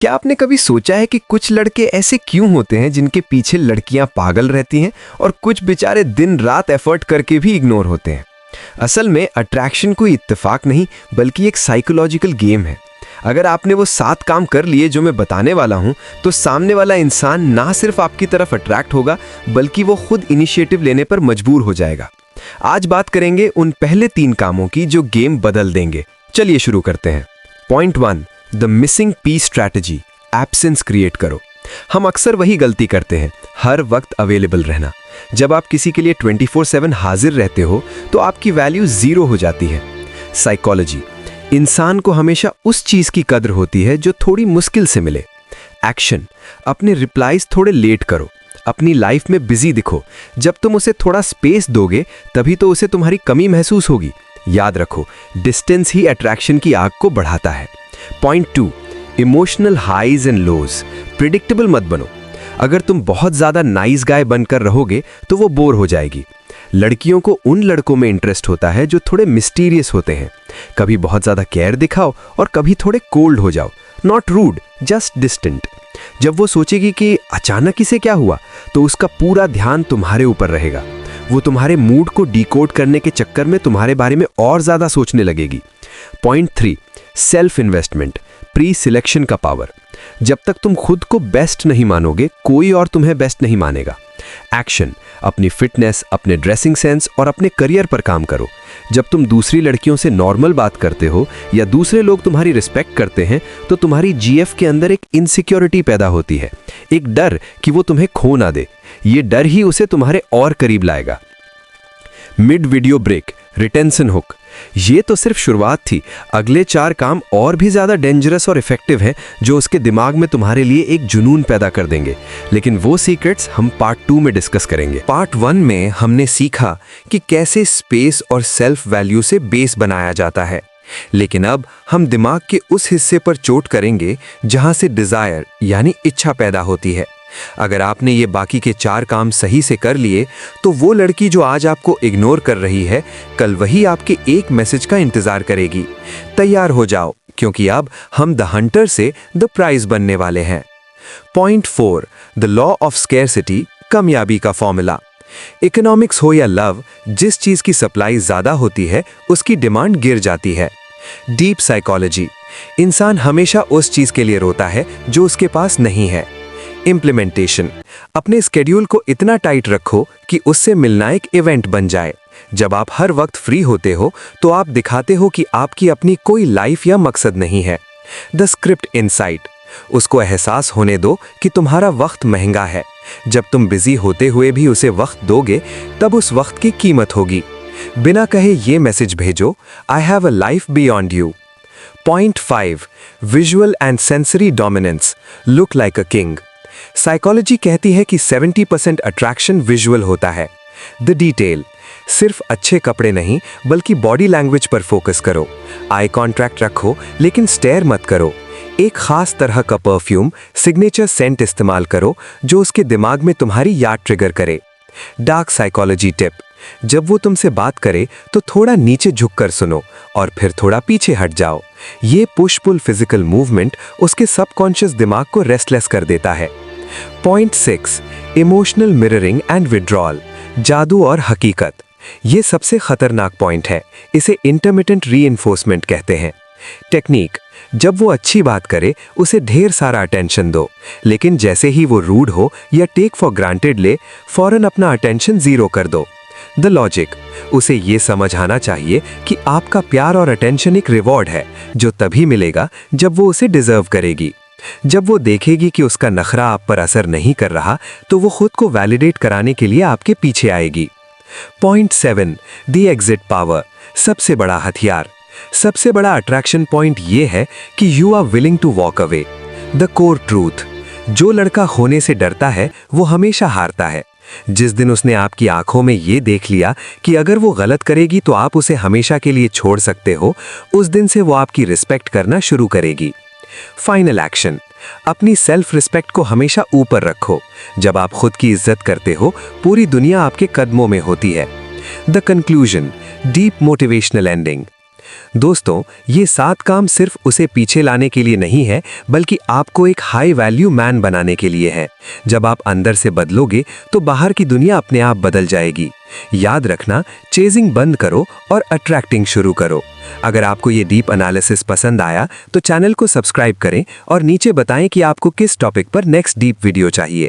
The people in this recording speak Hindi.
क्या आपने कभी सोचा है कि कुछ लड़के ऐसे क्यों होते हैं जिनके पीछे लड़कियां पागल रहती हैं और कुछ बेचारे दिन रात एफर्ट करके भी इग्नोर होते हैं? असल में अट्रैक्शन कोई इत्तेफाक नहीं बल्कि एक साइकोलॉजिकल गेम है। अगर आपने वो 7 काम कर लिए जो मैं बताने वाला हूं, तो सामने वाला इंसान ना सिर्फ आपकी तरफ अट्रैक्ट होगा बल्कि वो खुद इनिशिएटिव लेने पर मजबूर हो जाएगा। आज बात करेंगे उन पहले 3 कामों की जो गेम बदल देंगे। चलिए शुरू करते हैं। Point 1, the missing piece strategy, absence create करो। हम अक्सर वही गलती करते हैं, हर वक्त अवेलेबल रहना। जब आप किसी के लिए 24/7 हाजिर रहते हो तो आपकी वैल्यू 0 हो जाती है। साइकोलॉजी, इंसान को हमेशा उस चीज की कद्र होती है जो थोड़ी मुश्किल से मिले। एक्शन, अपने रिप्लाईज थोड़े लेट करो, अपनी लाइफ में बिजी दिखो। जब तुम उसे थोड़ा स्पेस दोगे तभी तो उसे तुम्हारी कमी महसूस होगी। याद रखो, डिस्टेंस ही अट्रैक्शन की आग को बढ़ाता है। Point 2, emotional highs and lows, predictable मत बनो। अगर तुम बहुत ज्यादा नाइस गाय बनकर रहोगे तो वो बोर हो जाएगी। लड़कियों को उन लड़कों में इंटरेस्ट होता है जो थोड़े मिस्टीरियस होते हैं। कभी बहुत ज्यादा केयर दिखाओ और कभी थोड़े कोल्ड हो जाओ। Not rude, just distant. जब वो सोचेगी कि अचानक इसे क्या हुआ, तो उसका पूरा ध्यान तुम्हारे ऊपर रहेगा। वो तुम्हारे मूड को डिकोड करने के चक्कर में तुम्हारे बारे में और ज्यादा सोचने लगेगी। Point 3, self investment, pre selection का पावर। जब तक तुम खुद को बेस्ट नहीं मानोगे, कोई और तुम्हें बेस्ट नहीं मानेगा। एक्शन, अपनी फिटनेस, अपने ड्रेसिंग सेंस और अपने करियर पर काम करो। जब तुम दूसरी लड़कियों से नॉर्मल बात करते हो या दूसरे लोग तुम्हारी रिस्पेक्ट करते हैं, तो तुम्हारी जीएफ के अंदर एक इनसिक्योरिटी पैदा होती है, एक डर कि वो तुम्हें खो ना दे। ये डर ही उसे तुम्हारे और करीब लाएगा। Mid video break, retention hook. ये तो सिर्फ शुरुआत थी। अगले 4 काम और भी ज्यादा डेंजरस और इफेक्टिव हैं जो उसके दिमाग में तुम्हारे लिए एक जुनून पैदा कर देंगे। लेकिन वो सीक्रेट्स हम पार्ट 2 में डिस्कस करेंगे। पार्ट 1 में हमने सीखा कि कैसे स्पेस और सेल्फ वैल्यू से बेस बनाया जाता है। लेकिन अब हम दिमाग के उस हिस्से पर चोट करेंगे जहां से डिजायर यानी इच्छा पैदा होती है। अगर आपने ये बाकी के 4 काम सही से कर लिए, तो वो लड़की जो आज आपको इग्नोर कर रही है, कल वही आपके एक मैसेज का इंतजार करेगी। तैयार हो जाओ, क्योंकि अब हम द हंटर से द प्राइज बनने वाले हैं। Point 4, the law of scarcity, कामयाबी का फॉर्मूला। इकोनॉमिक्स हो या लव, जिस चीज की सप्लाई ज्यादा होती है उसकी डिमांड गिर जाती है। डीप साइकोलॉजी, इंसान हमेशा उस चीज के लिए रोता है जो उसके पास नहीं है। इम्प्लीमेंटेशन, अपने स्केड्यूल को इतना टाइट रखो कि उससे मिलना एक इवेंट बन जाए। जब आप हर वक्त फ्री होते हो तो आप दिखाते हो कि आपकी अपनी कोई लाइफ या मकसद नहीं है। द स्क्रिप्ट इनसाइट, उसको एहसास होने दो कि तुम्हारा वक्त महंगा है। जब तुम बिजी होते हुए भी उसे वक्त दोगे, तब उस वक्त की कीमत होगी। बिना कहे ये मैसेज भेजो, I have a life beyond you. Point 5, visual and sensory dominance, look like a king. Psychology कहती है कि 70% अट्रैक्शन विजुअल होता है। द डिटेल, सिर्फ अच्छे कपड़े नहीं बल्कि बॉडी लैंग्वेज पर फोकस करो। आई कॉन्ट्रैक्ट रखो लेकिन स्टेयर मत करो। एक खास तरह का परफ्यूम, सिग्नेचर सेंट इस्तेमाल करो जो उसके दिमाग में तुम्हारी याद ट्रिगर करे। डार्क साइकोलॉजी टिप, जब वो तुमसे बात करे तो थोड़ा नीचे झुककर सुनो और फिर थोड़ा पीछे हट जाओ। ये पुश पुल फिजिकल मूवमेंट उसके सबकॉन्शियस दिमाग को रेस्टलेस कर देता है। Point 6, emotional mirroring and withdrawal, जादू और हकीकत। ये सबसे खतरनाक पॉइंट है। इसे इंटरमिटेंट रीइंफोर्समेंट कहते हैं। टेक्निक, जब वो अच्छी बात करे उसे ढेर सारा अटेंशन दो, लेकिन जैसे ही वो रूड हो या टेक फॉर ग्रांटेड ले, फौरन अपना अटेंशन 0 कर दो। द लॉजिक, उसे ये समझ आना चाहिए कि आपका प्यार और अटेंशन एक रिवॉर्ड है जो तभी मिलेगा जब वो उसे डिजर्व करेगी। जब वो देखेगी कि उसका नखरा आप पर असर नहीं कर रहा, तो वो खुद को वैलिडेट कराने के लिए आपके पीछे आएगी। पॉइंट 7, द एग्जिट पावर, सबसे बड़ा हथियार। सबसे बड़ा अट्रैक्शन पॉइंट ये है कि you are willing to walk away. The core truth, जो लड़का खोने से डरता है वो हमेशा हारता है। जिस दिन उसने आपकी आंखों में ये देख लिया कि अगर वो गलत करेगी तो आप उसे हमेशा के लिए छोड़ सकते हो, उस दिन से वो आपकी रिस्पेक्ट करना शुरू करेगी। फाइनल एक्शन, अपनी सेल्फ रिस्पेक्ट को हमेशा ऊपर रखो। जब आप खुद की इज्जत करते हो, पूरी दुनिया आपके कदमों में होती है। The conclusion, deep motivational ending, दोस्तों, ये 7 काम सिर्फ उसे पीछे लाने के लिए नहीं है, बल्कि आपको एक हाई वैल्यू मैन बनाने के लिए है। जब आप अंदर से बदलोगे तो बाहर की दुनिया अपने आप बदल जाएगी। याद रखना, चेजिंग बंद करो और अट्रैक्टिंग शुरू करो। अगर आपको ये डीप एनालिसिस पसंद आया तो चैनल को सब्सक्राइब करें और नीचे बताएं कि आपको किस टॉपिक पर नेक्स्ट डीप वीडियो चाहिए।